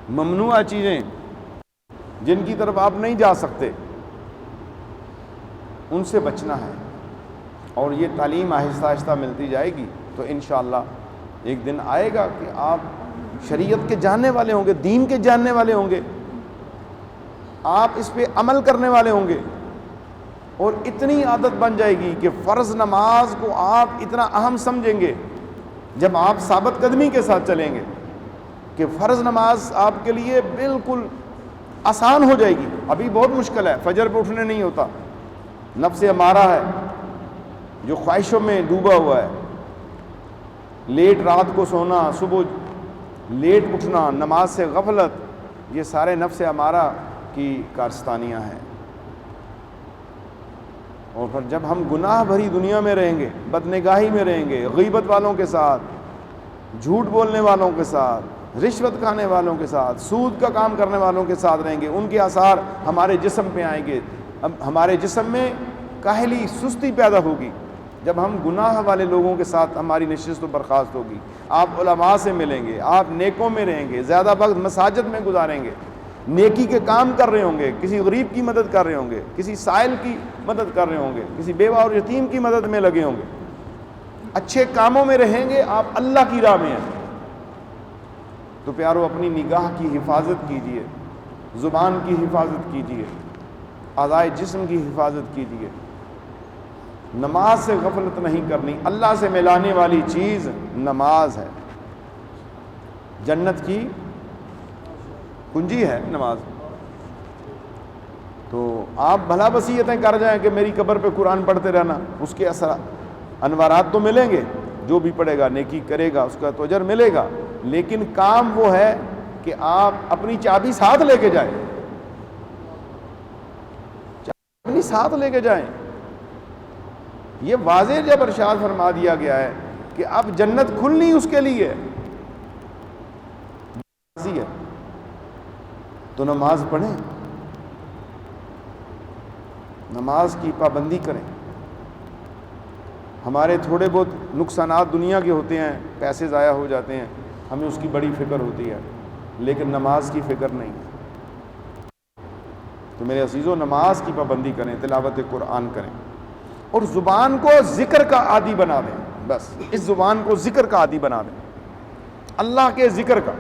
ممنوعہ چیزیں جن کی طرف آپ نہیں جا سکتے ان سے بچنا ہے، اور یہ تعلیم آہستہ آہستہ ملتی جائے گی تو انشاءاللہ ایک دن آئے گا کہ آپ شریعت کے جاننے والے ہوں گے، دین کے جاننے والے ہوں گے، آپ اس پہ عمل کرنے والے ہوں گے، اور اتنی عادت بن جائے گی کہ فرض نماز کو آپ اتنا اہم سمجھیں گے جب آپ ثابت قدمی کے ساتھ چلیں گے کہ فرض نماز آپ کے لیے بالکل آسان ہو جائے گی۔ ابھی بہت مشکل ہے، فجر پہ اٹھنے نہیں ہوتا، نفس امارہ ہے جو خواہشوں میں ڈوبا ہوا ہے، لیٹ رات کو سونا، صبح لیٹ اٹھنا، نماز سے غفلت، یہ سارے نفس امارہ کی کارستانیاں ہیں۔ اور پھر جب ہم گناہ بھری دنیا میں رہیں گے، بدنگاہی میں رہیں گے، غیبت والوں کے ساتھ، جھوٹ بولنے والوں کے ساتھ، رشوت کھانے والوں کے ساتھ، سود کا کام کرنے والوں کے ساتھ رہیں گے، ان کے آثار ہمارے جسم پہ آئیں گے، ہمارے جسم میں کاہلی، سستی پیدا ہوگی۔ جب ہم گناہ والے لوگوں کے ساتھ ہماری نشست و برخاست ہوگی، آپ علماء سے ملیں گے، آپ نیکوں میں رہیں گے، زیادہ وقت مساجد میں گزاریں گے، نیکی کے کام کر رہے ہوں گے، کسی غریب کی مدد کر رہے ہوں گے، کسی سائل کی مدد کر رہے ہوں گے، کسی بیوہ اور یتیم کی مدد میں لگے ہوں گے، اچھے کاموں میں رہیں گے، آپ اللہ کی راہ میں ہیں، تو پیارو اپنی نگاہ کی حفاظت کیجیے، زبان کی حفاظت کیجیے، اعضائے جسم کی حفاظت کیجیے، نماز سے غفلت نہیں کرنی۔ اللہ سے ملانے والی چیز نماز ہے، جنت کی کنجی ہے نماز۔ تو آپ بھلا وصیتیں کر جائیں کہ میری قبر پہ قرآن پڑھتے رہنا، اس کے اثر انوارات تو ملیں گے، جو بھی پڑھے گا نیکی کرے گا اس کا تو اجر ملے گا، لیکن کام وہ ہے کہ آپ اپنی چابی ساتھ لے کے جائیں، اپنی ساتھ لے کے جائیں۔ یہ واضح جب ارشاد فرما دیا گیا ہے کہ اب جنت کھلنی اس کے لیے ہے تو نماز پڑھیں، نماز کی پابندی کریں۔ ہمارے تھوڑے بہت نقصانات دنیا کے ہوتے ہیں، پیسے ضائع ہو جاتے ہیں، ہمیں اس کی بڑی فکر ہوتی ہے، لیکن نماز کی فکر نہیں ہے۔ تو میرے عزیزو، نماز کی پابندی کریں، تلاوت قرآن کریں، اور زبان کو ذکر کا عادی بنا دیں۔ بس اس زبان کو ذکر کا عادی بنا دیں، اللہ کے ذکر کا،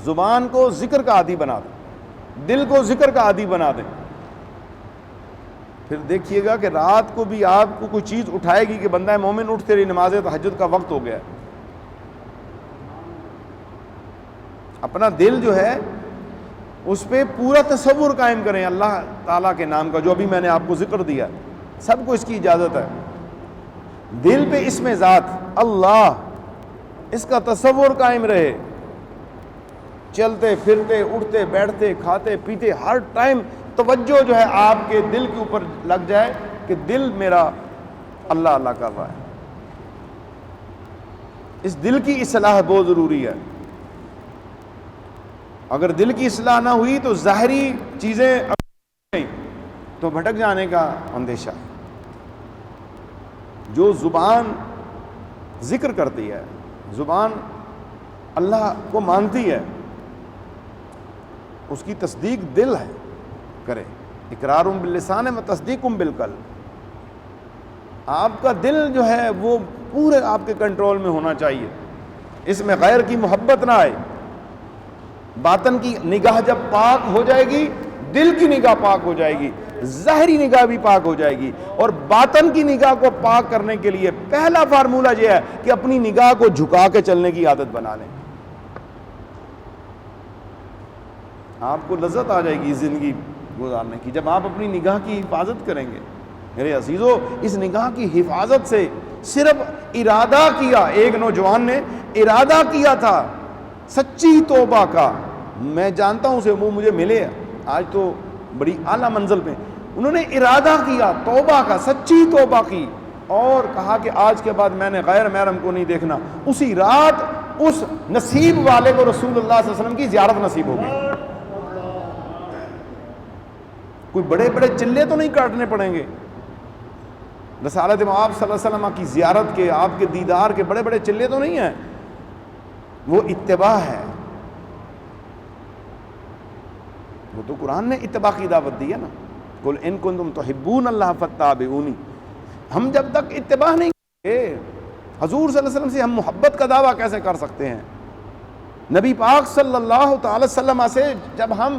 زبان کو ذکر کا عادی بنا دیں، دل کو ذکر کا عادی بنا دیں۔ پھر دیکھیے گا کہ رات کو بھی آپ کو کوئی چیز اٹھائے گی کہ بندہ مومن اٹھ تیری نماز تہجد کا وقت ہو گیا ہے۔ اپنا دل جو ہے اس پہ پورا تصور قائم کریں اللہ تعالیٰ کے نام کا، جو ابھی میں نے آپ کو ذکر دیا، سب کو اس کی اجازت ہے۔ دل پہ اسم ذات اللہ، اس کا تصور قائم رہے، چلتے پھرتے اٹھتے بیٹھتے کھاتے پیتے ہر ٹائم توجہ جو ہے آپ کے دل کے اوپر لگ جائے کہ دل میرا اللہ اللہ کر رہا ہے۔ اس دل کی اصلاح بہت ضروری ہے۔ اگر دل کی اصلاح نہ ہوئی تو ظاہری چیزیں نہیں تو بھٹک جانے کا اندیشہ۔ جو زبان ذکر کرتی ہے، زبان اللہ کو مانتی ہے، اس کی تصدیق دل ہے کرے، اقرار باللسان و تصدیق بالقلب۔ آپ کا دل جو ہے وہ پورے آپ کے کنٹرول میں ہونا چاہیے، اس میں غیر کی محبت نہ آئے۔ باطن کی نگاہ جب پاک ہو جائے گی، دل کی نگاہ پاک ہو جائے گی، ظاہری نگاہ بھی پاک ہو جائے گی۔ اور باطن کی نگاہ کو پاک کرنے کے لیے پہلا فارمولہ یہ ہے کہ اپنی نگاہ کو جھکا کے چلنے کی عادت بنا لیں۔ آپ کو لذت آ جائے گی زندگی گزارنے کی جب آپ اپنی نگاہ کی حفاظت کریں گے۔ میرے عزیزو، اس نگاہ کی حفاظت سے صرف ارادہ کیا، ایک نوجوان نے ارادہ کیا تھا سچی توبہ کا، میں جانتا ہوں اسے، وہ مجھے ملے آج تو بڑی اعلیٰ منزل پہ، انہوں نے ارادہ کیا توبہ کا، سچی توبہ کی، اور کہا کہ آج کے بعد میں نے غیر محرم کو نہیں دیکھنا۔ اسی رات اس نصیب والے کو رسول اللہ صلی اللہ علیہ وسلم کی زیارت نصیب ہو گئی۔ کوئی بڑے بڑے چلے تو نہیں کاٹنے پڑیں گے، رسالت مآب صلی اللہ علیہ وسلم کی زیارت کے، آپ کے دیدار کے بڑے بڑے چلے تو نہیں ہیں، وہ اتباع ہے، وہ تو قرآن نے اتباع کی دعوت دی ہے نا، قل ان کنتم تحبون اللہ فاتبعونی۔ ہم جب تک اتباع نہیں کریں گے، حضور صلی اللہ علیہ وسلم سے ہم محبت کا دعویٰ کیسے کر سکتے ہیں؟ نبی پاک صلی اللہ تعالی وسلم سے جب ہم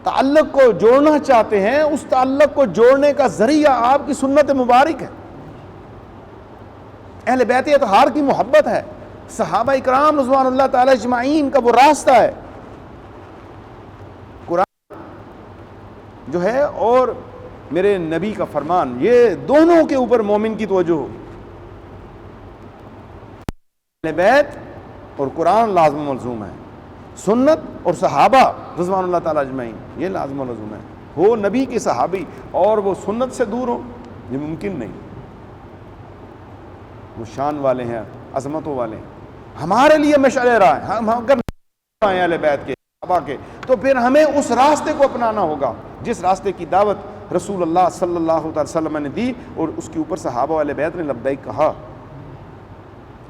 تعلق کو جوڑنا چاہتے ہیں، اس تعلق کو جوڑنے کا ذریعہ آپ کی سنت مبارک ہے، اہل بیت اطہار کی محبت ہے، صحابہ اکرام رضوان اللہ تعالی اجمعین کا وہ راستہ ہے، قرآن جو ہے اور میرے نبی کا فرمان، یہ دونوں کے اوپر مومن کی توجہ ہو۔ اہل بیت اور قرآن لازم و ملزوم ہے، سنت اور صحابہ رضوان اللہ تعالی اجمعین یہ لازم و ملزوم ہے۔ ہو نبی کے صحابی اور وہ سنت سے دور ہو، یہ ممکن نہیں۔ وہ شان والے ہیں، عظمتوں والے ہیں، ہمارے لیے مشعل راہ ہیں۔ ہم اگر ہیں اہل بیت کے، صحابہ کے، تو پھر ہمیں اس راستے کو اپنانا ہوگا جس راستے کی دعوت رسول اللہ صلی اللہ علیہ وسلم نے دی اور اس کے اوپر صحابہ اہل بیت نے لبیک کہا۔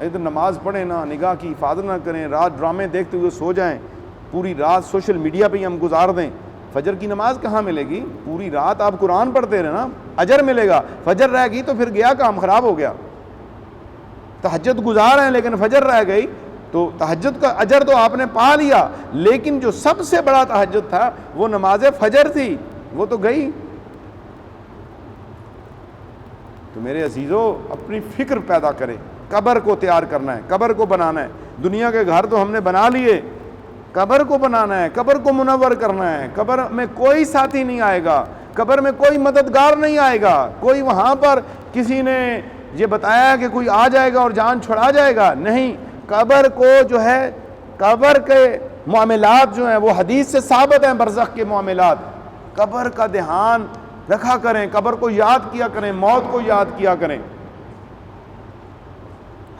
ادھر نماز پڑھیں نا، نگاہ کی حفاظت نہ کریں، رات ڈرامے دیکھتے ہوئے سو جائیں، پوری رات سوشل میڈیا پہ ہی ہم گزار دیں، فجر کی نماز کہاں ملے گی؟ پوری رات آپ قرآن پڑھتے رہے نا، اجر ملے گا، فجر رہ گئی تو پھر گیا کام خراب ہو گیا۔ تہجد گزار ہیں لیکن فجر رہ گئی تو تہجد کا اجر تو آپ نے پا لیا، لیکن جو سب سے بڑا تہجد تھا وہ نماز فجر تھی، وہ تو گئی۔ تو میرے عزیزو، اپنی فکر پیدا کریں، قبر کو تیار کرنا ہے، قبر کو بنانا ہے۔ دنیا کے گھر تو ہم نے بنا لیے، قبر کو بنانا ہے، قبر کو منور کرنا ہے۔ قبر میں کوئی ساتھی نہیں آئے گا، قبر میں کوئی مددگار نہیں آئے گا، کوئی وہاں پر کسی نے یہ بتایا کہ کوئی آ جائے گا اور جان چھڑا جائے گا، نہیں۔ قبر کو جو ہے، قبر کے معاملات جو ہیں وہ حدیث سے ثابت ہیں، برزخ کے معاملات۔ قبر کا دھیان رکھا کریں، قبر کو یاد کیا کریں، موت کو یاد کیا کریں۔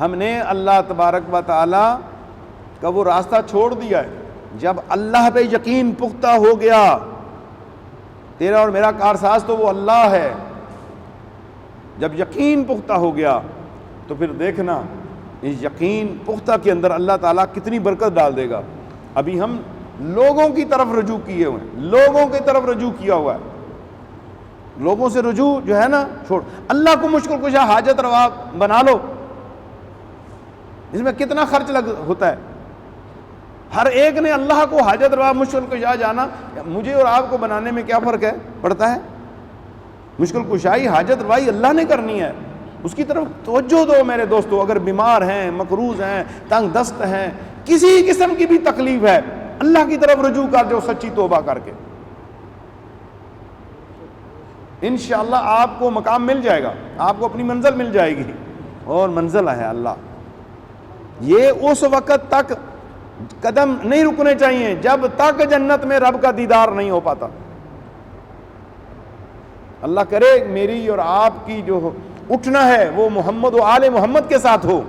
ہم نے اللہ تبارک و تعالی کا وہ راستہ چھوڑ دیا ہے۔ جب اللہ پہ یقین پختہ ہو گیا، تیرا اور میرا کارساز تو وہ اللہ ہے، جب یقین پختہ ہو گیا تو پھر دیکھنا اس یقین پختہ کے اندر اللہ تعالیٰ کتنی برکت ڈال دے گا۔ ابھی ہم لوگوں کی طرف رجوع کیے ہوئے ہیں، لوگوں کی طرف رجوع کیا ہوا ہے، لوگوں سے رجوع جو ہے نا چھوڑ۔ اللہ کو مشکل کشا حاجت روا بنا لو، اس میں کتنا خرچ ہوتا ہے۔ ہر ایک نے اللہ کو حاجت روا مشکل کشا جانا، مجھے اور آپ کو بنانے میں کیا فرق ہے پڑتا ہے؟ مشکل کشائی حاجت روائی اللہ نے کرنی ہے، اس کی طرف توجہ دو میرے دوستو۔ اگر بیمار ہیں، مقروض ہیں، تنگ دست ہیں، کسی قسم کی بھی تکلیف ہے، اللہ کی طرف رجوع کر دو سچی توبہ کر کے، انشاءاللہ آپ کو مقام مل جائے گا، آپ کو اپنی منزل مل جائے گی، اور منزل ہے اللہ۔ یہ اس وقت تک قدم نہیں رکنے چاہیے جب تک جنت میں رب کا دیدار نہیں ہو پاتا۔ اللہ کرے میری اور آپ کی جو اٹھنا ہے وہ محمد و آل محمد کے ساتھ ہو،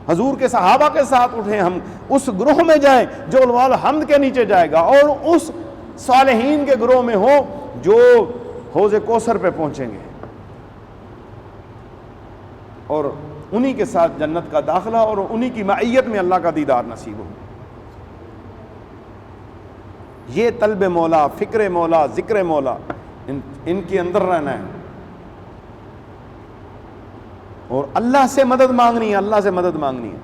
حضور کے صحابہ کے ساتھ اٹھیں، ہم اس گروہ میں جائیں جو علماء الحمد کے نیچے جائے گا، اور اس صالحین کے گروہ میں ہو جو حوض کوثر پہ پہنچیں گے، اور انہی کے ساتھ جنت کا داخلہ اور انہی کی معیت میں اللہ کا دیدار نصیب ہو۔ یہ طلب مولا، فکر مولا، ذکر مولا، ان کے اندر رہنا ہے، اور اللہ سے مدد مانگنی ہے، اللہ سے مدد مانگنی ہے۔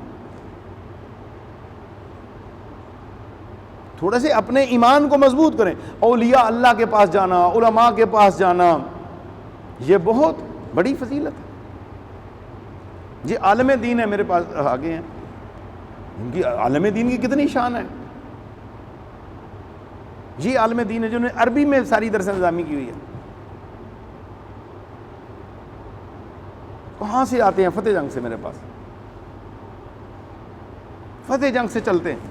تھوڑے سے اپنے ایمان کو مضبوط کریں۔ اولیاء اللہ کے پاس جانا، علماء کے پاس جانا، یہ بہت بڑی فضیلت ہے۔ یہ عالم دین ہے، میرے پاس آگے ہیں، ان کی عالم دین کی کتنی شان ہے۔ یہ عالم دین ہے جنہوں نے عربی میں ساری درس نظامی کی ہوئی ہے۔ کہاں سے آتے ہیں؟ فتح جنگ سے، میرے پاس فتح جنگ سے چلتے ہیں،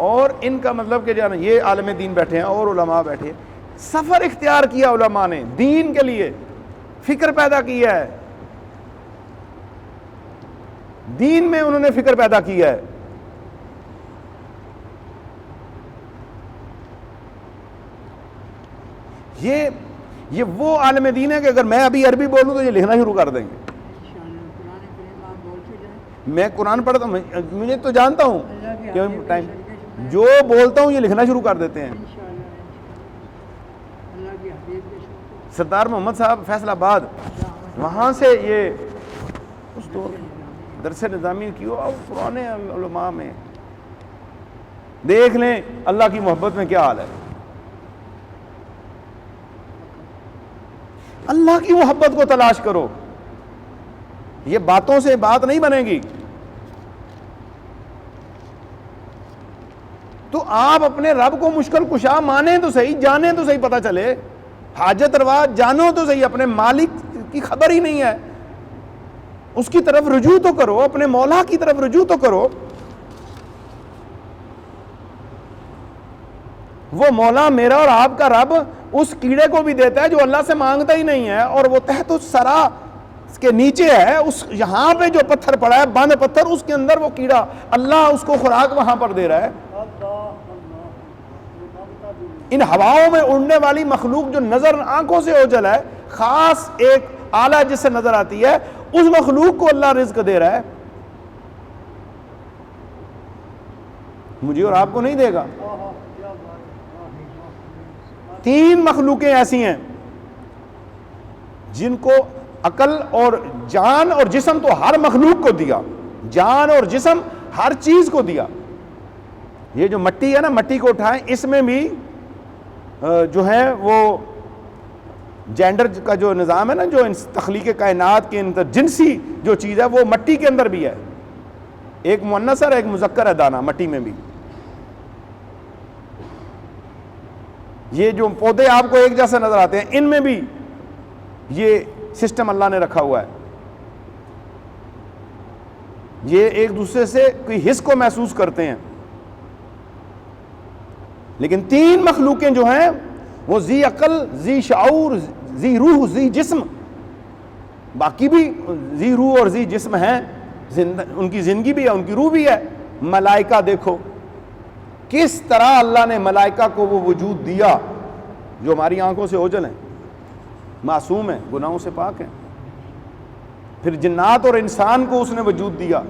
اور ان کا مطلب کہ جانا یہ عالم دین بیٹھے ہیں اور علماء بیٹھے ہیں۔ سفر اختیار کیا علماء نے دین کے لیے، فکر پیدا کیا ہے، دین میں انہوں نے فکر پیدا کیا ہے۔ یہ وہ عالم دین ہے کہ اگر میں ابھی عربی بولوں تو یہ لکھنا شروع کر دیں گے۔ میں قرآن پڑھتا ہوں، مجھے تو جانتا ہوں کہ ٹائم جو بولتا ہوں یہ لکھنا شروع کر دیتے ہیں. سردار محمد صاحب فیصل آباد، وہاں سے یہ اس دور درس نظامی کی پرانے علماء میں دیکھ لیں اللہ کی محبت میں کیا حال ہے. اللہ کی محبت کو تلاش کرو، یہ باتوں سے بات نہیں بنے گی. تو آپ اپنے رب کو مشکل کشا مانیں تو صحیح، جانیں تو صحیح، پتہ چلے. حاجت روا جانو تو صحیح، اپنے مالک کی خبر ہی نہیں ہے، اس کی طرف رجوع تو کرو، اپنے مولا کی طرف رجوع تو کرو. وہ مولا میرا اور آپ کا رب اس کیڑے کو بھی دیتا ہے جو اللہ سے مانگتا ہی نہیں ہے، اور وہ تحت الثری کے نیچے ہے، اس یہاں پہ جو پتھر پڑا ہے بند پتھر، اس کے اندر وہ کیڑا، اللہ اس کو خوراک وہاں پر دے رہا ہے. ان ہواؤں میں اڑنے والی مخلوق جو نظر آنکھوں سے اوجھل ہے، خاص ایک آلہ جس سے نظر آتی ہے، اس مخلوق کو اللہ رزق دے رہا ہے. مجھے اور آپ کو نہیں دے گا. 3 مخلوقیں ایسی ہیں جن کو عقل اور جان اور جسم تو ہر مخلوق کو دیا، جان اور جسم ہر چیز کو دیا. یہ جو مٹی ہے نا، مٹی کو اٹھائیں، اس میں بھی جو ہے وہ جینڈر کا جو نظام ہے نا، جو تخلیق کائنات کے اندر جنسی جو چیز ہے وہ مٹی کے اندر بھی ہے. ایک مؤنث اور ایک مذکر ہے دانہ مٹی میں بھی. یہ جو پودے آپ کو ایک جیسے نظر آتے ہیں، ان میں بھی یہ سسٹم اللہ نے رکھا ہوا ہے. یہ ایک دوسرے سے کوئی حس کو محسوس کرتے ہیں. لیکن 3 مخلوقیں جو ہیں وہ ذی عقل، ذی شعور، ذی روح، ذی جسم، باقی بھی ذی روح اور ذی جسم ہیں، ان کی زندگی بھی ہے، ان کی روح بھی ہے. ملائکہ دیکھو کس طرح اللہ نے ملائکہ کو وہ وجود دیا جو ہماری آنکھوں سے اوجھل ہیں، معصوم ہیں، گناہوں سے پاک ہیں. پھر جنات اور انسان کو اس نے وجود دیا.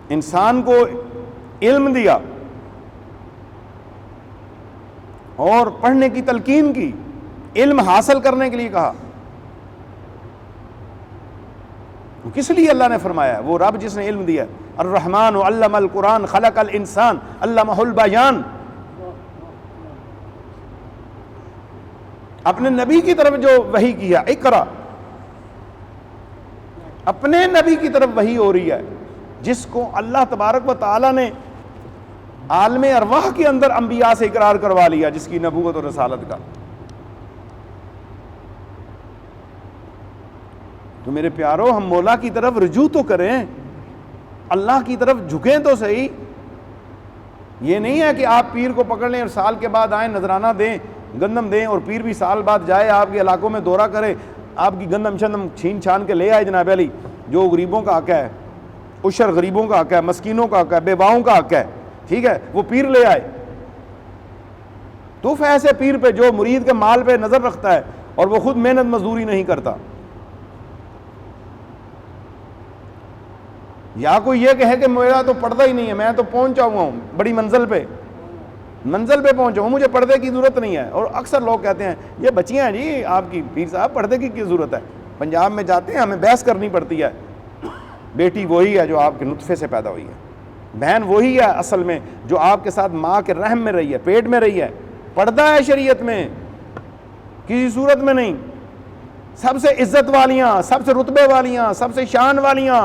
انسان کو علم دیا اور پڑھنے کی تلقین کی، علم حاصل کرنے کے لیے کہا. کس لیے اللہ نے فرمایا؟ وہ رب جس نے علم دیا. الرحمن علم القرآن خلق الانسان علمہ البیان. اپنے نبی کی طرف جو وحی کیا، اقرا، اپنے نبی کی طرف وحی ہو رہی ہے، جس کو اللہ تبارک و تعالی نے عالم ارواح کے اندر انبیاء سے اقرار کروا لیا، جس کی نبوت اور رسالت کا. تو میرے پیارو، ہم مولا کی طرف رجوع تو کریں، اللہ کی طرف جھکیں تو صحیح. یہ نہیں ہے کہ آپ پیر کو پکڑ لیں اور سال کے بعد آئیں، نذرانہ دیں، گندم دیں، اور پیر بھی سال بعد جائے آپ کے علاقوں میں دورہ کرے، آپ کی گندم شندم چھین چھان کے لے آئے. جناب علی، جو غریبوں کا حق ہے، عشر غریبوں کا حق ہے، مسکینوں کا حق ہے، بیواؤں کا حق ہے، ٹھیک ہے، وہ پیر لے آئے. تو ایسے پیر پہ جو مرید کے مال پہ نظر رکھتا ہے اور وہ خود محنت مزدوری نہیں کرتا. یا کوئی یہ کہے کہ میرا تو پردہ ہی نہیں ہے، میں تو پہنچا ہوا ہوں بڑی منزل پہ پہنچا ہوں، مجھے پردے کی ضرورت نہیں ہے. اور اکثر لوگ کہتے ہیں یہ بچیاں ہیں جی آپ کی، پیر صاحب پردے کی ضرورت ہے. پنجاب میں جاتے ہیں، ہمیں بحث کرنی پڑتی ہے. بیٹی وہی ہے جو آپ کے نطفے سے پیدا ہوئی ہے، بہن وہی ہے اصل میں جو آپ کے ساتھ ماں کے رحم میں رہی ہے، پیٹ میں رہی ہے. پردہ ہے شریعت میں، کسی صورت میں نہیں. سب سے عزت والیاں، سب سے رتبے والیاں، سب سے شان والیاں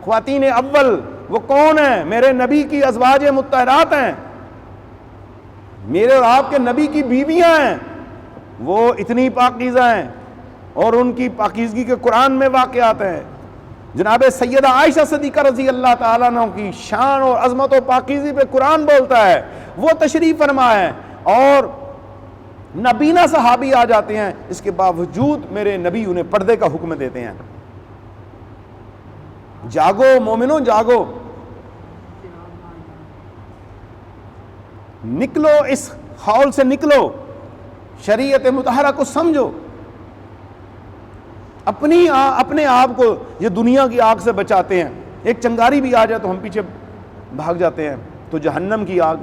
خواتین اول وہ کون ہیں؟ میرے نبی کی ازواج مطہرات ہیں، میرے اور آپ کے نبی کی بیویاں ہیں. وہ اتنی پاکیزہ ہیں اور ان کی پاکیزگی کے قرآن میں واقعات ہیں. جناب سیدہ عائشہ صدیقہ رضی اللہ تعالیٰ عنہ کی شان اور عظمت و پاکیزی پہ قرآن بولتا ہے. وہ تشریف فرما ہے اور نبینا صحابی آ جاتے ہیں، اس کے باوجود میرے نبی انہیں پردے کا حکم دیتے ہیں. جاگو مومنوں، جاگو، نکلو، اس خول سے نکلو، شریعت مطہرہ کو سمجھو. اپنے آپ کو یہ دنیا کی آگ سے بچاتے ہیں. ایک چنگاری بھی آ جائے تو ہم پیچھے بھاگ جاتے ہیں تو جہنم کی آگ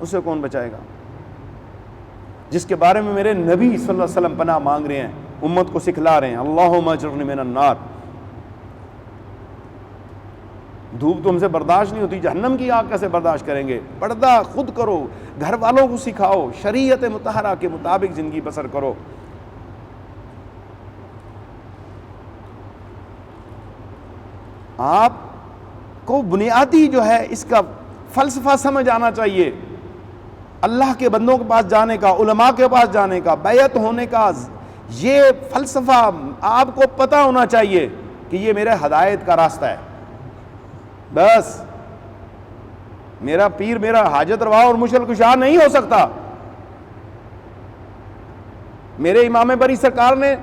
اسے کون بچائے گا؟ جس کے بارے میں میرے نبی صلی اللہ علیہ وسلم پناہ مانگ رہے ہیں، امت کو سکھلا رہے ہیں، اللہم اجرنی من النار۔ دھوپ تو ہم سے برداشت نہیں ہوتی، جہنم کی آگ کیسے برداشت کریں گے؟ پردہ خود کرو، گھر والوں کو سکھاؤ، شریعت مطہرہ کے مطابق زندگی بسر کرو۔ آپ کو بنیادی جو ہے اس کا فلسفہ سمجھ آنا چاہیے، اللہ کے بندوں کے پاس جانے کا، علماء کے پاس جانے کا، بیعت ہونے کا، یہ فلسفہ آپ کو پتہ ہونا چاہیے کہ یہ میرے ہدایت کا راستہ ہے۔ بس میرا پیر میرا حاجت روا اور مشکل کشا نہیں ہو سکتا۔ میرے امام بری سرکار نے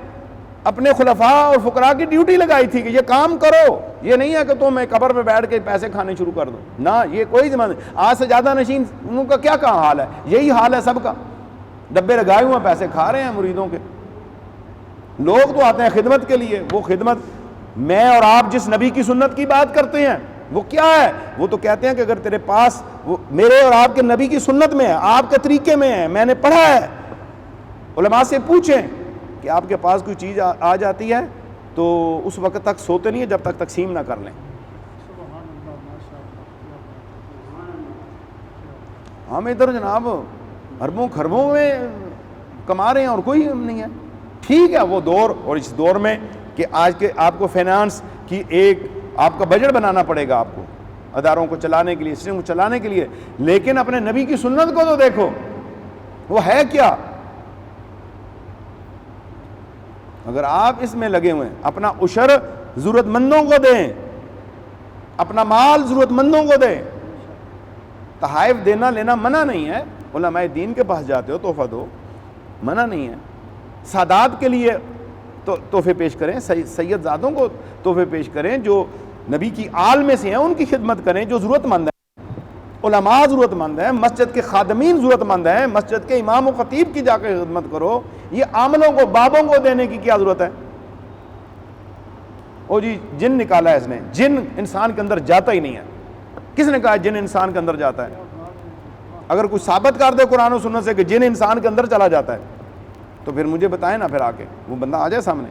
اپنے خلفاء اور فقراء کی ڈیوٹی لگائی تھی کہ یہ کام کرو، یہ نہیں ہے کہ تم میں قبر پہ بیٹھ کے پیسے کھانے شروع کر دو، نہ، یہ کوئی ذمہ نہیں۔ آج سے زیادہ نشین ان کا کیا حال ہے؟ یہی حال ہے سب کا، ڈبے لگائے ہوئے پیسے کھا رہے ہیں مریدوں کے۔ لوگ تو آتے ہیں خدمت کے لیے، وہ خدمت میں اور آپ جس نبی کی سنت کی بات کرتے ہیں وہ کیا ہے؟ وہ تو کہتے ہیں کہ اگر تیرے پاس وہ میرے اور آپ کے نبی کی سنت میں ہے، آپ کے طریقے میں ہے، میں نے پڑھا ہے، علماء سے پوچھیں کہ آپ کے پاس کوئی چیز آ جاتی ہے تو اس وقت تک سوتے نہیں ہیں جب تک تقسیم نہ کر لیں۔ ہم ادھر جناب اربوں خربوں میں کما رہے ہیں اور کوئی نہیں ہے۔ ٹھیک ہے وہ دور، اور اس دور میں کہ آج کے آپ کو فائنانس کی ایک آپ کا بجٹ بنانا پڑے گا، آپ کو اداروں کو چلانے کے لیے، سسٹم کو چلانے کے لیے، لیکن اپنے نبی کی سنت کو تو دیکھو، وہ ہے کیا؟ اگر آپ اس میں لگے ہوئے ہیں، اپنا عشر ضرورت مندوں کو دیں، اپنا مال ضرورت مندوں کو دیں۔ تحائف دینا لینا منع نہیں ہے، علماء دین کے پاس جاتے ہو تحفہ دو، منع نہیں ہے۔ سادات کے لیے تحفے پیش کریں، سید زادوں کو تحفے پیش کریں، جو نبی کی آل میں سے ہیں ان کی خدمت کریں، جو ضرورت مند ہیں، علماء ضرورت مند ہیں، مسجد کے خادمین ضرورت مند ہیں، مسجد کے امام و خطیب کی جا کے خدمت کرو۔ یہ عاملوں کو، بابوں کو دینے کی کیا ضرورت ہے؟ او جی جن نکالا ہے اس نے، جن انسان کے اندر جاتا ہی نہیں ہے۔ کس نے کہا جن انسان کے اندر جاتا ہے؟ اگر کوئی ثابت کر دے قرآن و سنت سے کہ جن انسان کے اندر چلا جاتا ہے تو پھر مجھے بتائیں نا، پھر آ کے وہ بندہ آ جائے سامنے۔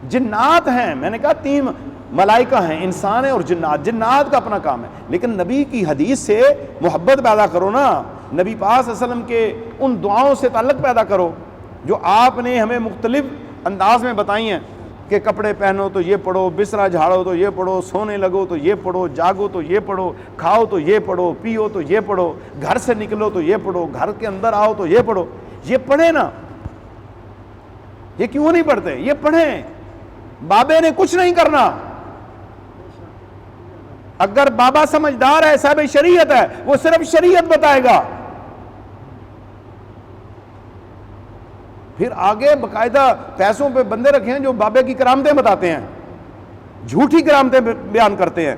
جنات ہیں، میں نے کہا 3 ملائکہ ہیں، انسان ہیں اور جنات۔ جنات کا اپنا کام ہے، لیکن نبی کی حدیث سے محبت پیدا کرو نا، نبی پاک صلی اللہ علیہ وسلم کے ان دعاؤں سے تعلق پیدا کرو جو آپ نے ہمیں مختلف انداز میں بتائی ہیں کہ کپڑے پہنو تو یہ پڑھو، بستر جھاڑو تو یہ پڑھو، سونے لگو تو یہ پڑھو، جاگو تو یہ پڑھو، کھاؤ تو یہ پڑھو، پیو تو یہ پڑھو، گھر سے نکلو تو یہ پڑھو، گھر کے اندر آؤ تو یہ پڑھو۔ یہ پڑھیں نا، یہ کیوں نہیں پڑھتے؟ یہ پڑھیں۔ بابے نے کچھ نہیں کرنا۔ اگر بابا سمجھدار ہے، صاحب شریعت ہے، وہ صرف شریعت بتائے گا۔ پھر آگے باقاعدہ پیسوں پہ بندے رکھے ہیں جو بابے کی کرامتیں بتاتے ہیں، جھوٹی کرامتیں بیان کرتے ہیں،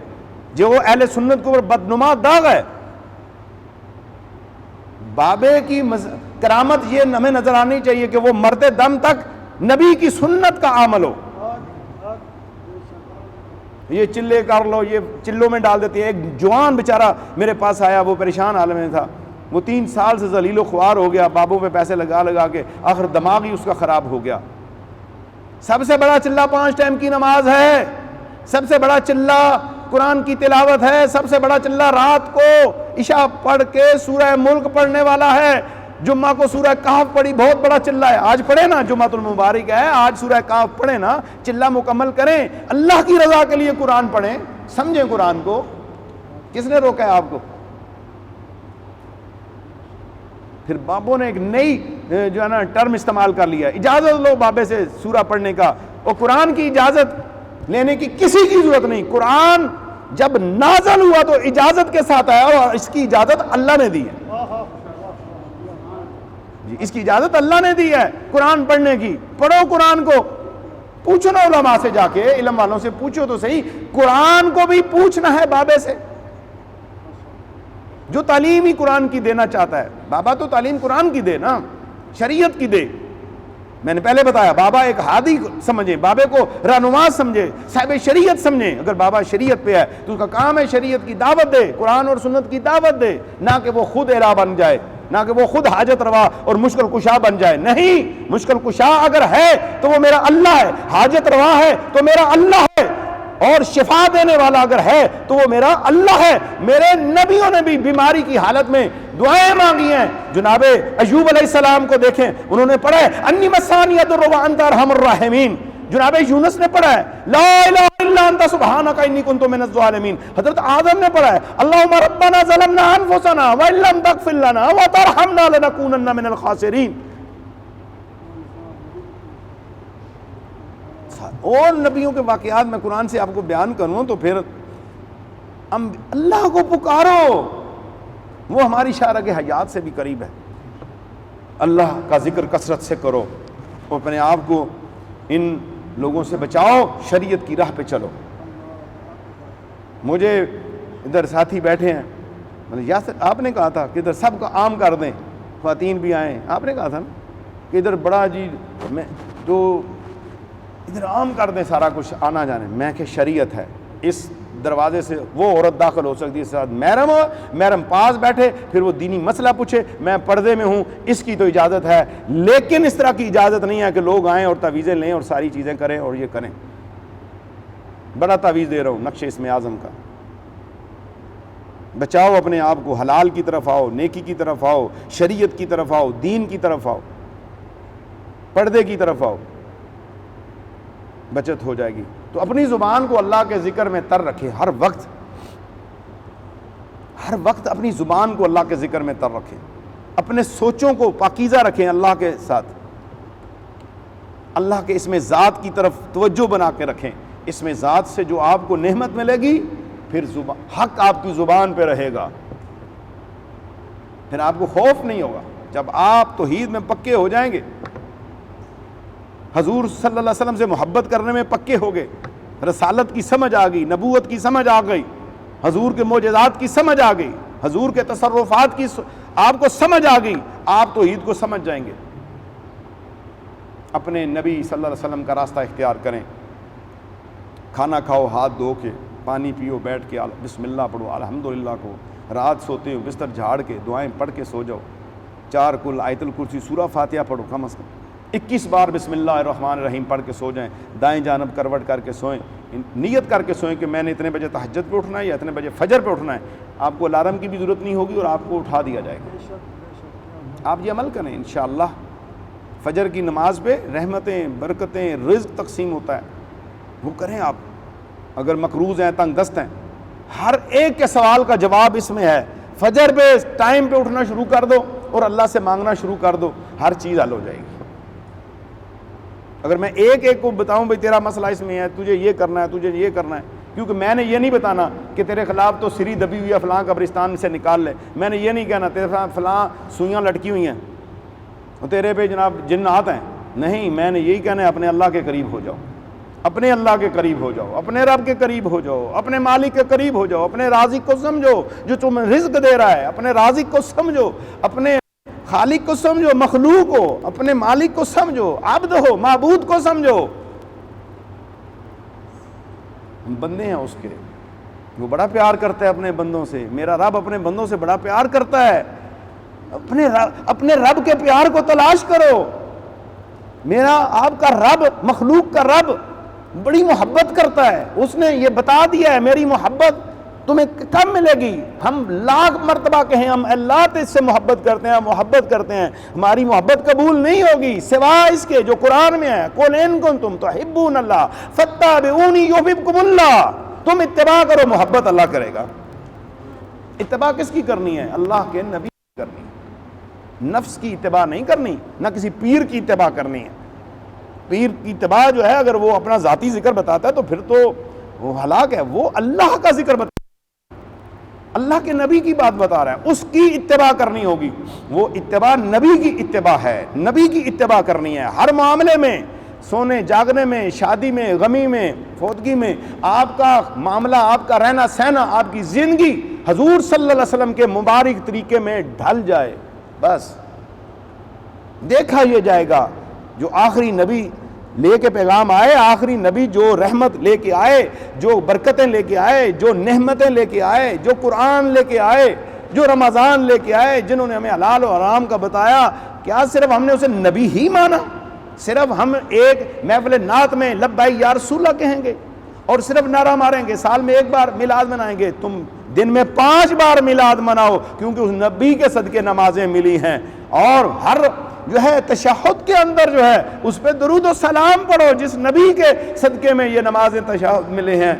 جو وہ اہل سنت کو بدنما داغ ہے۔ بابے کی کرامت یہ ہمیں نظر آنی چاہیے کہ وہ مرتے دم تک نبی کی سنت کا عمل ہو۔ یہ چلے کر لو، یہ چلوں میں ڈال دیتی ہے۔ ایک جوان بیچارہ میرے پاس آیا، وہ پریشان حال میں تھا، وہ 3 سال سے ذلیل و خوار ہو گیا، بابوں پہ پیسے لگا لگا کے آخر دماغ ہی اس کا خراب ہو گیا۔ سب سے بڑا چلہ 5 ٹائم کی نماز ہے، سب سے بڑا چلہ قرآن کی تلاوت ہے، سب سے بڑا چلہ رات کو عشاء پڑھ کے سورہ ملک پڑھنے والا ہے، جمعہ کو سورہ کہف پڑھی، بہت بڑا چلہ ہے۔ آج پڑھے نا، جمعہ المبارک ہے، آج سورہ کہف پڑھیں نا، چلہ مکمل کریں، اللہ کی رضا کے لیے قرآن پڑھیں، سمجھیں قرآن کو۔ کس نے روکا ہے آپ کو؟ پھر بابوں نے ایک نئی جو ہے نا ٹرم استعمال کر لیا، اجازت لو بابے سے سورہ پڑھنے کا، اور قرآن کی اجازت لینے کی کسی کی ضرورت نہیں۔ قرآن جب نازل ہوا تو اجازت کے ساتھ آیا، اور اس کی اجازت اللہ نے دی ہے جی، اس کی اجازت اللہ نے دی ہے قرآن پڑھنے کی۔ پڑھو قرآن کو، پوچھو نا علماء سے، جا کے علم والوں سے پوچھو تو صحیح۔ قرآن کو بھی پوچھنا ہے بابے سے، جو تعلیم ہی قرآن کی دینا چاہتا ہے۔ بابا تو تعلیم قرآن کی دے نا، شریعت کی دے، میں نے پہلے بتایا بابا ایک ہادی سمجھیں، بابے کو رہنما سمجھے، صاحب شریعت سمجھیں۔ اگر بابا شریعت پہ ہے تو اس کا کام ہے شریعت کی دعوت دے، قرآن اور سنت کی دعوت دے، نہ کہ وہ خود الہ بن جائے، نہ کہ وہ خود حاجت روا اور مشکل کشا بن جائے۔ نہیں، مشکل کشا اگر ہے تو وہ میرا اللہ ہے، حاجت روا ہے تو میرا اللہ ہے، اور شفا دینے والا اگر ہے تو وہ میرا اللہ ہے۔ میرے نبیوں نے بھی بیماری کی حالت میں دعائیں مانگی ہیں۔ جناب ایوب علیہ السلام کو دیکھیں، انہوں نے پڑھا ہے انی مسانی الضر وانت ارحم الراحمین۔ جناب یونس نے پڑھا ہے لا الہ الا انت سبحانک انی کنت من الظالمین۔ حضرت آدم نے پڑھا ہے اللہم ربنا ظلمنا انفسنا وان لم تغفر لنا وترحمنا لنکونن من الخاسرین۔ اور نبیوں کے واقعات میں قرآن سے آپ کو بیان کروں تو پھر اللہ کو پکارو، وہ ہماری شارگ حیات سے بھی قریب ہے۔ اللہ کا ذکر کثرت سے کرو اور اپنے آپ کو ان لوگوں سے بچاؤ، شریعت کی راہ پہ چلو۔ مجھے ادھر ساتھی بیٹھے ہیں، یاسر آپ نے کہا تھا کہ ادھر سب کا عام کر دیں، خواتین بھی آئیں، آپ نے کہا تھا نا کہ ادھر بڑا جی میں جو ادھر عام کر دیں سارا کچھ آنا جانے۔ میں کہ شریعت ہے، اس دروازے سے وہ عورت داخل ہو سکتی ہے، اس ساتھ محرم ہو، محرم پاس بیٹھے، پھر وہ دینی مسئلہ پوچھے، میں پردے میں ہوں، اس کی تو اجازت ہے، لیکن اس طرح کی اجازت نہیں ہے کہ لوگ آئیں اور تعویذیں لیں اور ساری چیزیں کریں اور یہ کریں۔ بڑا تعویذ دے رہا ہوں نقش اسم اعظم کا۔ بچاؤ اپنے آپ کو، حلال کی طرف آؤ، نیکی کی طرف آؤ، شریعت کی طرف آؤ، دین کی طرف آؤ، پردے کی طرف آؤ، بچت ہو جائے گی۔ تو اپنی زبان کو اللہ کے ذکر میں تر رکھے، ہر وقت اپنی زبان کو اللہ کے ذکر میں تر رکھیں، اپنے سوچوں کو پاکیزہ رکھیں اللہ کے ساتھ، اللہ کے اسم ذات کی طرف توجہ بنا کے رکھیں۔ اسم ذات سے جو آپ کو نعمت ملے گی، پھر حق آپ کی زبان پہ رہے گا، پھر آپ کو خوف نہیں ہوگا۔ جب آپ توحید میں پکے ہو جائیں گے، حضور صلی اللہ علیہ وسلم سے محبت کرنے میں پکے ہو گئے، رسالت کی سمجھ آ گئی، نبوت کی سمجھ آ گئی، حضور کے معجزات کی سمجھ آ گئی، حضور کے تصرفات کی آپ کو سمجھ آ گئی، آپ توحید کو سمجھ جائیں گے۔ اپنے نبی صلی اللہ علیہ وسلم کا راستہ اختیار کریں، کھانا کھاؤ ہاتھ دھو کے، پانی پیو بیٹھ کے، بسم اللہ پڑھو، الحمدللہ کو، رات سوتے ہو بستر جھاڑ کے دعائیں پڑھ کے سو جاؤ، 4 کل، آیت الکرسی، سورہ فاتحہ پڑھو، کم از کم 21 بار بسم اللہ الرحمن الرحیم پڑھ کے سو جائیں، دائیں جانب کروٹ کر کے سوئیں، نیت کر کے سوئیں کہ میں نے اتنے بجے تہجد پہ اٹھنا ہے یا اتنے بجے فجر پہ اٹھنا ہے۔ آپ کو الارم کی بھی ضرورت نہیں ہوگی اور آپ کو اٹھا دیا جائے گا۔ آپ یہ عمل کریں انشاءاللہ۔ فجر کی نماز پہ رحمتیں، برکتیں، رزق تقسیم ہوتا ہے، وہ کریں آپ۔ اگر مقروض ہیں، تنگ دست ہیں، ہر ایک کے سوال کا جواب اس میں ہے۔ فجر پہ ٹائم پہ اٹھنا شروع کر دو اور اللہ سے مانگنا شروع کر دو، ہر چیز حل ہو جائے گی۔ اگر میں ایک کو بتاؤں بھائی تیرا مسئلہ اس میں ہے، تجھے یہ کرنا ہے، تجھے یہ کرنا ہے، کیونکہ میں نے یہ نہیں بتانا کہ تیرے خلاف تو سری دبی ہوئی ہے، فلاں قبرستان سے نکال لے، میں نے یہ نہیں کہنا تیرے فلاں سوئیاں لٹکی ہوئی ہیں اور تیرے پہ جناب جنات ہیں، نہیں، میں نے یہی کہنا ہے اپنے اللہ کے قریب ہو جاؤ، اپنے اللہ کے قریب ہو جاؤ، اپنے رب کے قریب ہو جاؤ، اپنے مالک کے قریب ہو جاؤ، اپنے رازق کو سمجھو جو تمہیں رزق دے رہا ہے، اپنے رازق کو سمجھو، اپنے خالق کو سمجھو، مخلوق ہو، اپنے مالک کو سمجھو، عبد ہو، معبود کو سمجھو۔ ہم بندے ہیں اس کے، وہ بڑا پیار کرتا ہے اپنے بندوں سے، میرا رب اپنے بندوں سے بڑا پیار کرتا ہے۔ اپنے رب کے پیار کو تلاش کرو۔ میرا آپ کا رب، مخلوق کا رب بڑی محبت کرتا ہے، اس نے یہ بتا دیا ہے میری محبت تمہیں کب ملے گی؟ ہم لاکھ مرتبہ کہیں ہم اللہ تجھ سے محبت کرتے ہیں، محبت کرتے ہیں، ہماری محبت قبول نہیں ہوگی سوائے اس کے جو قرآن میں ہے، قُلْ إِن كُنتُمْ تُحِبُّونَ اللَّهَ فَاتَّبِعُونِي يُحْبِبْكُمُ اللَّهُ۔ تم اتباع کرو، محبت اللہ کرے گا۔ اتباع کس کی کرنی ہے؟ اللہ کے نبی کی کرنی ہے، نفس کی اتباع نہیں کرنی، نہ کسی پیر کی اتباع کرنی ہے۔ پیر کی اتباع جو ہے اگر وہ اپنا ذاتی ذکر بتاتا ہے تو پھر تو وہ ہلاک ہے، وہ اللہ کا ذکر بتا، اللہ کے نبی کی بات بتا رہا ہے، اس کی اتباع کرنی ہوگی۔ وہ اتباع نبی کی اتباع ہے، نبی کی اتباع کرنی ہے ہر معاملے میں، سونے جاگنے میں، شادی میں، غمی میں، فوتگی میں، آپ کا معاملہ، آپ کا رہنا سہنا، آپ کی زندگی حضور صلی اللہ علیہ وسلم کے مبارک طریقے میں ڈھل جائے، بس دیکھا یہ جائے گا جو آخری نبی لے کے پیغام آئے، آخری نبی جو رحمت لے کے آئے، جو برکتیں لے کے آئے، جو نعمتیں لے کے آئے، جو قرآن لے کے آئے، جو رمضان لے کے آئے، جنہوں نے ہمیں حلال و حرام کا بتایا، کیا صرف ہم نے اسے نبی ہی مانا؟ صرف ہم ایک محفل نعت میں لبیک یا رسول اللہ کہیں گے اور صرف نعرہ ماریں گے، سال میں ایک بار میلاد منائیں گے؟ تم دن میں 5 بار میلاد مناؤ، کیونکہ اس نبی کے صدقے نمازیں ملی ہیں، اور ہر جو ہے تشہد کے اندر جو ہے اس پہ درود و سلام پڑھو جس نبی کے صدقے میں یہ نمازیں تشہد ملے ہیں،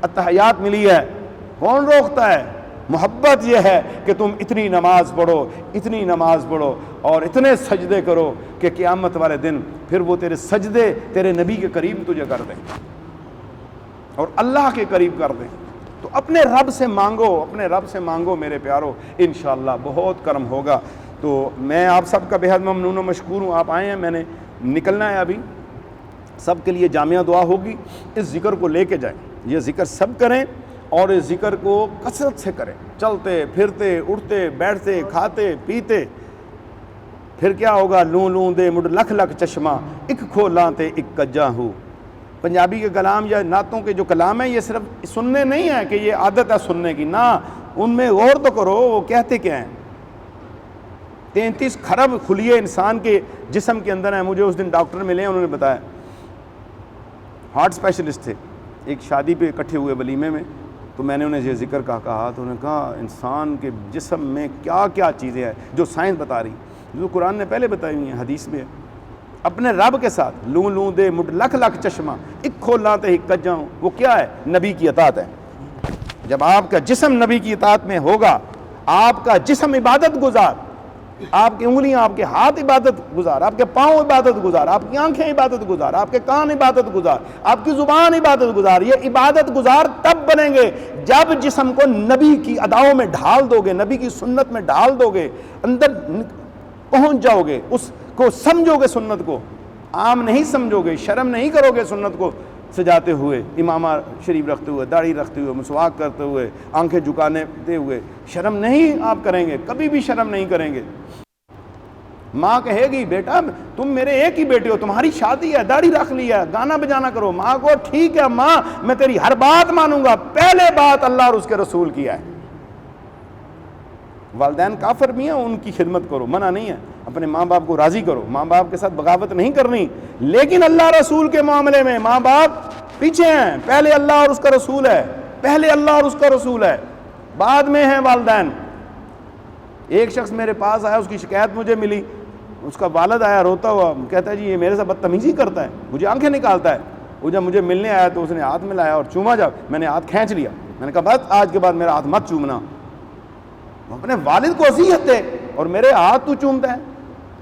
اتحیات ملی ہے۔ کون روکتا ہے؟ محبت یہ ہے کہ تم اتنی نماز پڑھو، اتنی نماز پڑھو اور اتنے سجدے کرو کہ قیامت والے دن پھر وہ تیرے سجدے تیرے نبی کے قریب تجھے کر دیں اور اللہ کے قریب کر دیں۔ تو اپنے رب سے مانگو، اپنے رب سے مانگو میرے پیارو، انشاءاللہ بہت کرم ہوگا۔ تو میں آپ سب کا بہت ممنون و مشکور ہوں، آپ آئے ہیں، میں نے نکلنا ہے ابھی، سب کے لیے جامعہ دعا ہوگی، اس ذکر کو لے کے جائیں، یہ ذکر سب کریں اور اس ذکر کو کثرت سے کریں، چلتے پھرتے اٹھتے بیٹھتے کھاتے پیتے۔ پھر کیا ہوگا؟ لوں لوں دے مڈ لکھ لکھ چشمہ، ایک کھولاں تے ایک کجاں ہو۔ پنجابی کے کلام یا نعتوں کے جو کلام ہیں یہ صرف سننے نہیں ہے کہ یہ عادت ہے سننے کی، نہ، ان میں غور تو کرو وہ کہتے کیا ہیں۔ 33 کھرب خلیے انسان کے جسم کے اندر ہیں۔ مجھے اس دن ڈاکٹر ملے ہیں، انہوں نے بتایا، ہارٹ اسپیشلسٹ تھے، ایک شادی پہ اکٹھے ہوئے ولیمے میں، تو میں نے انہیں یہ ذکر کہا تو انہوں نے کہا انسان کے جسم میں کیا کیا چیزیں ہیں جو سائنس بتا رہی، جو قرآن نے پہلے بتائی ہوئی ہیں، حدیث میں ہے۔ اپنے رب کے ساتھ لوں لوں دے مڈ لکھ لکھ چشمہ، ایک کھولاں تے ایک کجاں ہو، وہ کیا ہے؟ نبی کی اطاعت ہے۔ جب آپ کا جسم نبی کی اطاعت میں ہوگا، آپ کا جسم عبادت گزار، آپ کی انگلیاں، آپ کے ہاتھ عبادت گزار، آپ کے پاؤں عبادت گزار، آپ کی آنکھیں عبادت گزار، آپ کے کان عبادت گزار، آپ کی زبان عبادت گزار۔ یہ عبادت گزار تب بنیں گے جب جسم کو نبی کی اداؤں میں ڈھال دو گے، نبی کی سنت میں ڈھال دو گے، اندر پہنچ جاؤ گے، اس کو سمجھو گے، سنت کو عام نہیں سمجھو گے، شرم نہیں کرو گے سنت کو سجاتے ہوئے، امامہ شریف رکھتے ہوئے، داڑھی رکھتے ہوئے، مسواک کرتے ہوئے، آنکھیں جھکانے دے ہوئے، شرم نہیں آپ کریں گے، کبھی بھی شرم نہیں کریں گے۔ ماں کہے گی بیٹا تم میرے ایک ہی بیٹے ہو، تمہاری شادی ہے، داڑھی رکھ لی ہے، گانا بجانا کرو، ماں کو ٹھیک ہے ماں میں تیری ہر بات مانوں گا، پہلے بات اللہ اور اس کے رسول کی ہے۔ والدین کافر بھی ہیں، ان کی خدمت کرو، منع نہیں ہے، اپنے ماں باپ کو راضی کرو، ماں باپ کے ساتھ بغاوت نہیں کرنی، لیکن اللہ رسول کے معاملے میں ماں باپ پیچھے ہیں، پہلے اللہ اور اس کا رسول ہے، پہلے اللہ اور اس کا رسول ہے، بعد میں ہیں والدین۔ ایک شخص میرے پاس آیا، اس کی شکایت مجھے ملی، اس کا والد آیا روتا ہوا، کہتا ہے جی یہ میرے سے بدتمیزی کرتا ہے، مجھے آنکھیں نکالتا ہے۔ وہ جب مجھے ملنے آیا تو اس نے ہاتھ ملایا اور چوما، جب میں نے ہاتھ کھینچ لیا، میں نے کہا بس آج کے بعد میرا ہاتھ مت چومنا۔ اپنے والد کو اذیت دے اور میرے ہاتھ تو چومتا ہے،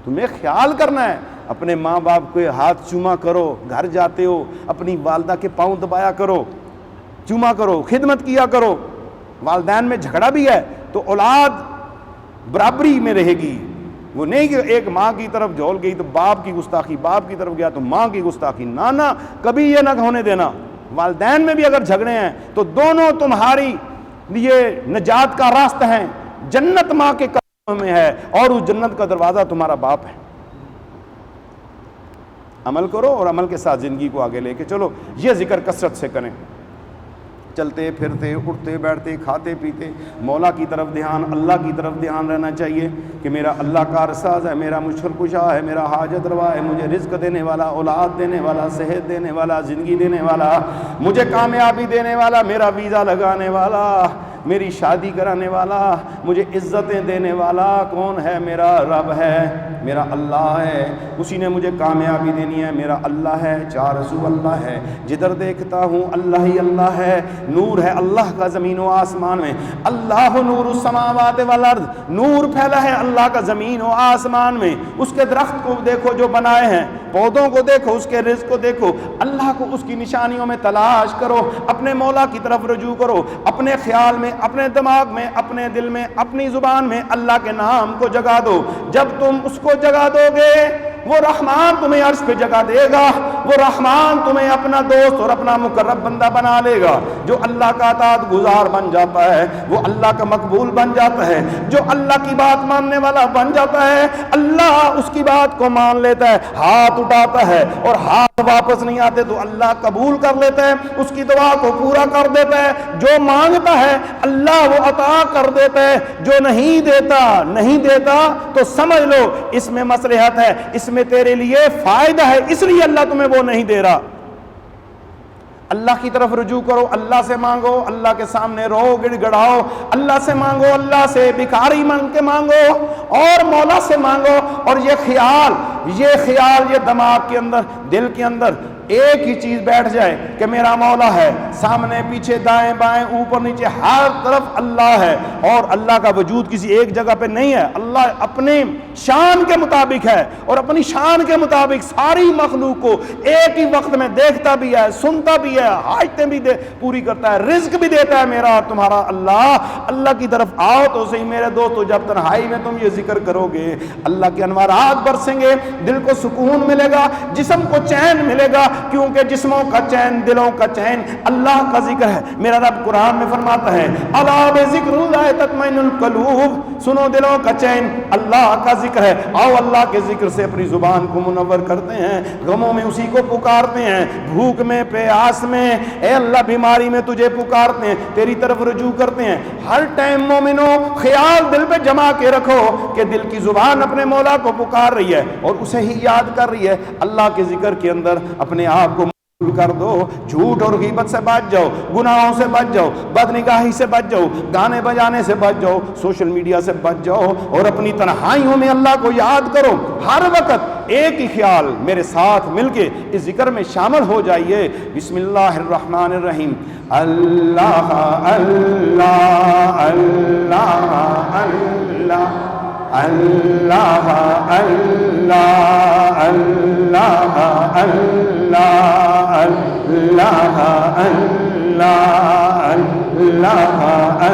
تمہیں خیال کرنا ہے، اپنے ماں باپ کو ہاتھ چوما کرو، گھر جاتے ہو اپنی والدہ کے پاؤں دبایا کرو، چوما کرو، خدمت کیا کرو۔ والدین میں جھگڑا بھی ہے تو اولاد برابری میں رہے گی، وہ نہیں کہ ایک ماں کی طرف جھول گئی تو باپ کی گستاخی، باپ کی طرف گیا تو ماں کی گستاخی، نہ کبھی یہ نہ ہونے دینا۔ والدین میں بھی اگر جھگڑے ہیں تو دونوں تمہاری لیے نجات کا راستہ ہیں، جنت ماں کے قدموں میں ہے اور اس جنت کا دروازہ تمہارا باپ ہے۔ عمل کرو اور عمل کے ساتھ زندگی کو آگے لے کے چلو، یہ ذکر کثرت سے کریں، چلتے پھرتے اٹھتے بیٹھتے کھاتے پیتے، مولا کی طرف دھیان، اللہ کی طرف دھیان رہنا چاہیے کہ میرا اللہ کارساز ہے، میرا مشکل کشا ہے، میرا حاجت روا ہے، مجھے رزق دینے والا، اولاد دینے والا، صحت دینے والا، زندگی دینے والا، مجھے کامیابی دینے والا، میرا ویزا لگانے والا، میری شادی کرانے والا، مجھے عزتیں دینے والا کون ہے؟ میرا رب ہے، میرا اللہ ہے، اسی نے مجھے کامیابی دینی ہے، میرا اللہ ہے، چار سو اللہ ہے، جدھر دیکھتا ہوں اللہ ہی اللہ ہے، نور ہے اللہ کا زمین و آسمان میں، اللہ نور السماوات والارض، نور پھیلا ہے اللہ کا زمین و آسمان میں۔ اس کے درخت کو دیکھو جو بنائے ہیں، پودوں کو دیکھو، اس کے رزق کو دیکھو، اللہ کو اس کی نشانیوں میں تلاش کرو، اپنے مولا کی طرف رجوع کرو، اپنے خیال میں، اپنے دماغ میں، اپنے دل میں، اپنی زبان میں اللہ کے نام کو جگا دو۔ جب تم اس کو جگا دو گے وہ رحمان تمہیں عرش پہ جگہ دے گا، وہ رحمان تمہیں اپنا دوست اور اپنا مقرب بندہ بنا لے گا۔ جو اللہ کا اطاعت گزار بن جاتا ہے وہ اللہ کا مقبول بن جاتا ہے، جو اللہ کی بات ماننے والا بن جاتا ہے اللہ اس کی بات کو مان لیتا ہے، ہاتھ اٹھاتا ہے اور ہاتھ واپس نہیں آتے تو اللہ قبول کر لیتا ہے، اس کی دعا کو پورا کر دیتا ہے۔ جو مانگتا ہے اللہ وہ عطا کر دیتا ہے، جو نہیں دیتا تو سمجھ لو اس میں مصلحت ہے، اس میں تیرے لیے فائدہ ہے، اس لیے اللہ تمہیں وہ نہیں دے رہا۔ اللہ کی طرف رجوع کرو، اللہ سے مانگو، اللہ کے سامنے رو گڑ گڑاؤ، اللہ سے مانگو، اللہ سے بھکاری مانگ کے مانگو اور مولا سے مانگو۔ اور یہ خیال یہ دماغ کے اندر، دل کے اندر ایک ہی چیز بیٹھ جائے کہ میرا مولا ہے، سامنے پیچھے دائیں بائیں اوپر نیچے ہر طرف اللہ ہے، اور اللہ کا وجود کسی ایک جگہ پہ نہیں ہے، اللہ اپنے شان کے مطابق ہے اور اپنی شان کے مطابق ساری مخلوق کو ایک ہی وقت میں دیکھتا بھی ہے، سنتا بھی ہے، حاجتیں بھی پوری کرتا ہے، رزق بھی دیتا ہے میرا اور تمہارا اللہ کی طرف آؤ تو صحیح میرے دوستو، جب تنہائی میں تم یہ ذکر کرو گے اللہ کے انوارات برسیں گے، دل کو سکون ملے گا، جسم کو چین ملے گا، کیونکہ جسموں کا چین، دلوں کا چین اللہ کا ذکر ہے۔ میرا رب قرآن میں فرماتا ہے الا بذکر اللہ تطمئن القلوب، سنو دلوں کا چین اللہ کا ذکر ہے۔ آؤ اللہ کے ذکر سے اپنی زبان کو منور کرتے ہیں، غموں میں اسی کو پکارتے ہیں، بھوک میں پیاس میں، اے اللہ بیماری میں تجھے پکارتے ہیں، تیری طرف رجوع کرتے ہیں۔ ہر ٹائم مومنوں خیال دل پہ جما کے رکھو کہ دل کی زبان اپنے مولا کو پکار رہی ہے اور اسے ہی یاد کر رہی ہے۔ اللہ کے ذکر کے اندر اپنے آپ کو کر دو، جھوٹ اور غیبت سے بچ جاؤ، گناہوں سے بچ جاؤ، بد نگاہی سے بچ جاؤ، گانے بجانے سے بچ جاؤ، سوشل میڈیا سے بچ جاؤ، اور اپنی تنہائیوں میں اللہ کو یاد کرو۔ ہر وقت ایک ہی خیال میرے ساتھ مل کے اس ذکر میں شامل ہو جائیے۔ بسم اللہ الرحمن الرحیم۔ اللہ اللہ اللہ اللہ اللہ اللہ اللہ اللہ اللہ اللہ اللہ اللہ اللہ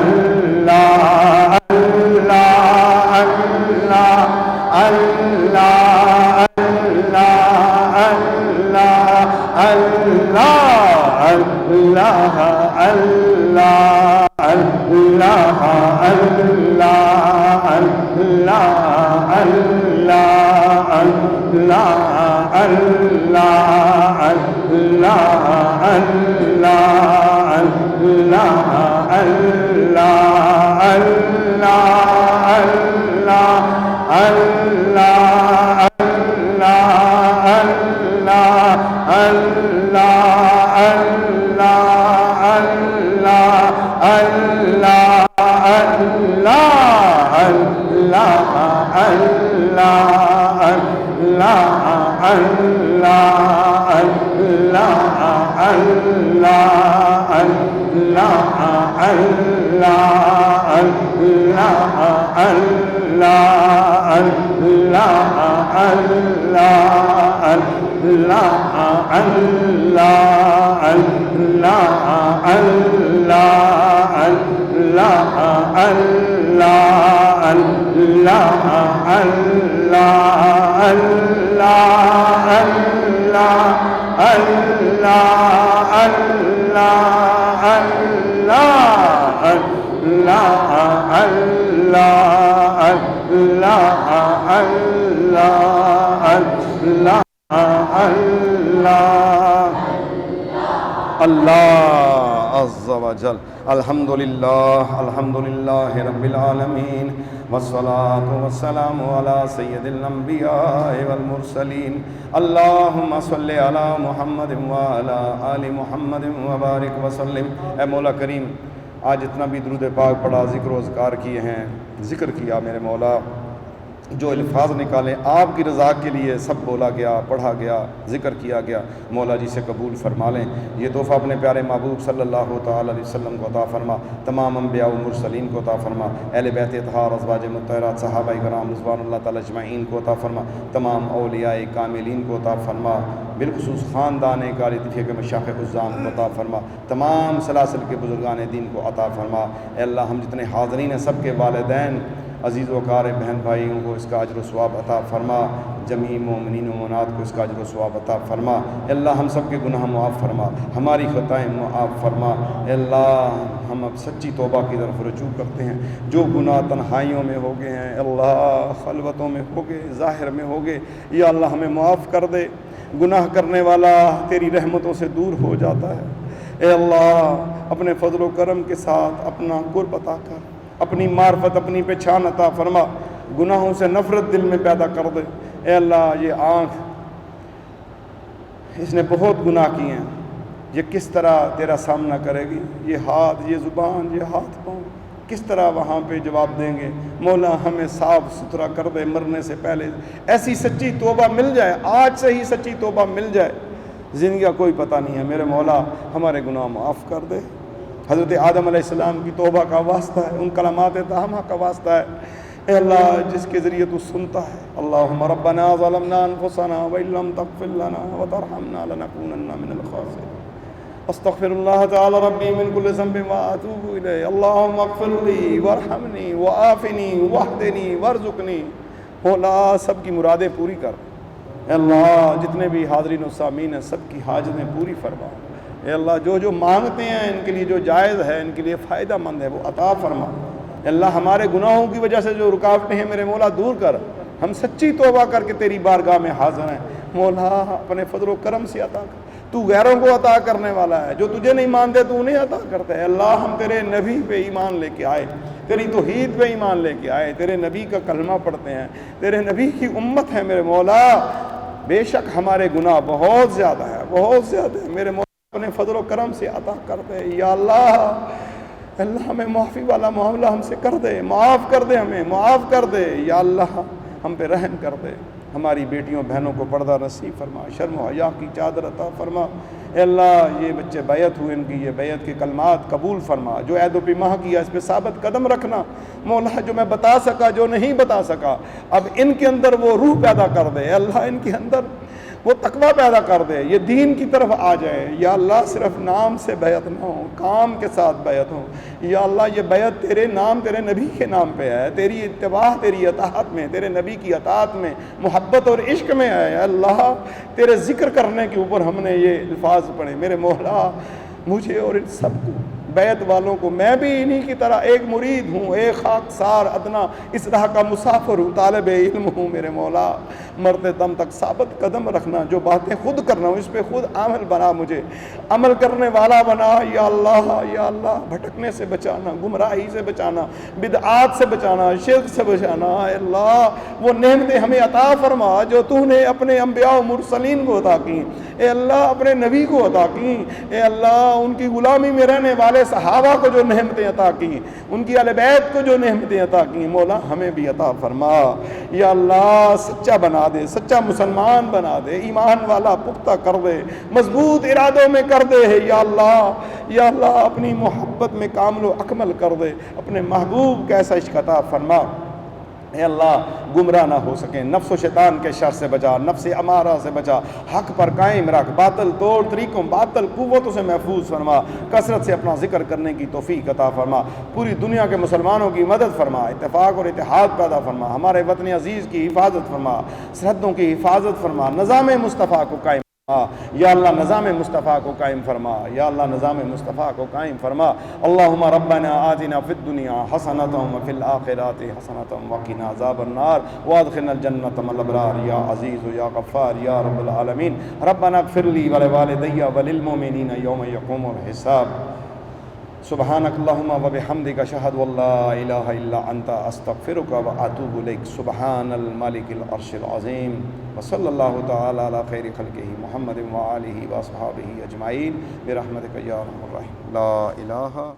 اللہ عز و جل۔ الحمدللہ الحمدللہ رب العالمین، والصلاة والسلام علی سید الانبیاء والمرسلین، اللہم صلی علی محمد وعلی آل محمد وبارک وسلم۔ اے مولا کریم، آج اتنا بھی درود پاک پڑھا، ذکر و اذکار کیے ہیں، ذکر کیا میرے مولا، جو الفاظ نکالے آپ کی رضا کے لیے سب بولا گیا، پڑھا گیا، ذکر کیا گیا، مولا جی سے قبول فرما لیں۔ یہ تحفہ اپنے پیارے محبوب صلی اللہ تعالی علیہ وسلم کو عطا فرما، تمام انبیاء و مرسلین کو عطا فرما، اہل بیت اطہار، ازواج مطہرات، صحابہ کرام رضوان اللہ تعالی اجمعین کو عطا فرما، تمام اولیاء کاملین کو عطا فرما، بالخصوص خاندان قاری طیفیہ کے مشایخ عظام کو عطا فرما، تمام سلاسل کے بزرگان دین کو عطا فرما۔ اے اللہ ہم جتنے حاضرین ہیں سب کے والدین عزیز و قار بہن بھائیوں کو اس کا اجر و ثواب عطا فرما، جمیع مومنین و مومنات کو اس کا اجر و ثواب عطا فرما۔ اے اللہ ہم سب کے گناہ معاف فرما، ہماری خطائیں معاف فرما۔ اے اللہ ہم اب سچی توبہ کی طرف رجوع کرتے ہیں، جو گناہ تنہائیوں میں ہو گئے ہیں، اللہ خلوتوں میں ہو گئے، ظاہر میں ہو گئے، یا اللہ ہمیں معاف کر دے۔ گناہ کرنے والا تیری رحمتوں سے دور ہو جاتا ہے۔ اے اللہ اپنے فضل و کرم کے ساتھ اپنا قرب عطا کر، اپنی معرفت، اپنی پہچان عطا فرما، گناہوں سے نفرت دل میں پیدا کر دے۔ اے اللہ یہ آنکھ، اس نے بہت گناہ کیے ہیں، یہ کس طرح تیرا سامنا کرے گی؟ یہ ہاتھ، یہ زبان، یہ ہاتھ پاؤں کس طرح وہاں پہ جواب دیں گے؟ مولا ہمیں صاف ستھرا کر دے، مرنے سے پہلے ایسی سچی توبہ مل جائے، آج سے ہی سچی توبہ مل جائے، زندگی کا کوئی پتہ نہیں ہے۔ میرے مولا ہمارے گناہ معاف کر دے۔ حضرت آدم علیہ السلام کی توبہ کا واسطہ ہے، ان کلمات طاہمہ کا واسطہ ہے۔ اے اللہ جس کے ذریعے تو سنتا ہے، اللہم ربنا ظلمنا انفسنا وإن لم تغفر لنا وترحمنا لنكونن من الخاسرین۔ استغفر اللہ تعالی ربی من کل ذنب واتوب الیہ، اللہم اغفر لی وارحمنی وعافنی واہدنی وارزقنی۔ مولا سب کی مرادیں پوری کر۔ اے اللہ جتنے بھی حاضرین و سامعین ہیں سب کی حاجتیں پوری فرما۔ اے اللہ جو جو مانگتے ہیں ان کے لیے جو جائز ہے، ان کے لیے فائدہ مند ہے، وہ عطا فرما۔ اے اللہ ہمارے گناہوں کی وجہ سے جو رکاوٹیں ہیں میرے مولا دور کر، ہم سچی توبہ کر کے تیری بارگاہ میں حاضر ہیں۔ مولا اپنے فضل و کرم سے عطا کر، تو غیروں کو عطا کرنے والا ہے، جو تجھے نہیں مانتے تو انہیں عطا کرتا ہے۔ اللہ ہم تیرے نبی پہ ایمان لے کے آئے، تیری توحید پہ ایمان لے کے آئے، تیرے نبی کا کلمہ پڑھتے ہیں، تیرے نبی کی امت ہے میرے مولا۔ بے شک ہمارے گناہ بہت زیادہ ہے، بہت زیادہ ہے میرے مولا، اپنے فضل و کرم سے عطا کر دے یا اللہ۔ اللہ ہمیں معافی والا معاملہ ہم سے کر دے، معاف کر دے، ہمیں معاف کر دے یا اللہ، ہم پہ رحم کر دے۔ ہماری بیٹیوں بہنوں کو پردہ نصیب فرما، شرم و حیا کی چادر عطا فرما۔ اے اللہ یہ بچے بیعت ہوئے، ان کی یہ بیعت کے کلمات قبول فرما، جو عہد و پیمان کیا اس پہ ثابت قدم رکھنا۔ مولا جو میں بتا سکا، جو نہیں بتا سکا، اب ان کے اندر وہ روح پیدا کر دے۔ اے اللہ ان کے اندر وہ تقویٰ پیدا کر دے، یہ دین کی طرف آ جائے یا اللہ۔ صرف نام سے بیعت نہ ہو، کام کے ساتھ بیعت ہو یا اللہ۔ یہ بیعت تیرے نام، تیرے نبی کے نام پہ ہے، تیری اتباع، تیری اطاعت میں، تیرے نبی کی اطاعت میں، محبت اور عشق میں ہے یا اللہ۔ تیرے ذکر کرنے کے اوپر ہم نے یہ الفاظ پڑھے میرے مولا، مجھے اور ان سب کو، بیعت والوں کو، میں بھی انہی کی طرح ایک مرید ہوں، ایک خاکسار ادنا اس راہ کا مسافر ہوں، طالب علم ہوں میرے مولا۔ مرتے دم تک ثابت قدم رکھنا، جو باتیں خود کرنا ہوں اس پہ خود عمل بنا، مجھے عمل کرنے والا بنا یا اللہ۔ یا اللہ بھٹکنے سے بچانا، گمراہی سے بچانا، بدعات سے بچانا، شرک سے بچانا۔ اے اللہ وہ نعمتیں ہمیں عطا فرما جو تو نے اپنے انبیاء و مرسلین کو عطا کی، اے اللہ اپنے نبی کو عطا کی۔ اے اللہ ان کی غلامی میں رہنے والے صحابہ کو جو نعمتیں عطا کی، ان کی اہل بیت کو جو نعمتیں عطا کی، مولا ہمیں بھی عطا فرما یا اللہ۔ سچا بنا دے، سچا مسلمان بنا دے، ایمان والا پختہ کر دے، مضبوط ارادوں میں کر دے یا اللہ۔ یا اللہ اپنی محبت میں کامل و اکمل کر دے، اپنے محبوب کا ایسا عشق عطا فرما۔ اے اللہ گمراہ نہ ہو سکیں، نفس و شیطان کے شر سے بچا، نفس امارہ سے بچا، حق پر قائم رکھ، باطل طور طریقوں، باطل قوتوں سے محفوظ فرما، کثرت سے اپنا ذکر کرنے کی توفیق عطا فرما، پوری دنیا کے مسلمانوں کی مدد فرما، اتفاق اور اتحاد پیدا فرما، ہمارے وطن عزیز کی حفاظت فرما، سرحدوں کی حفاظت فرما، نظام مصطفیٰ کو قائم یا اللہ، نظام مصطفیٰ کو قائم فرما یا اللہ، نظام مصطفیٰ کو قائم فرما۔ اللہم ربنا آتنا فی الدنیا حسنۃ وفی الآخرۃ حسنۃ وقنا عذاب النار وادخلنا الجنۃ مع الابرار یا عزیز یا غفار یا رب العالمین۔ ربنا اغفر لی ولوالدی وللمؤمنین یوم یقوم الحساب۔ سبحانک اللہم وبحمدک اشہد ان لا الہ الا انت استغفرک واتوب الیک۔ سبحان الملک العرش العظیم وصلی اللہ تعالی علی خیر خلقہ محمد وآلہ واصحابہ اجمعین برحمتک یا ارحم الراحمین۔ لا الہ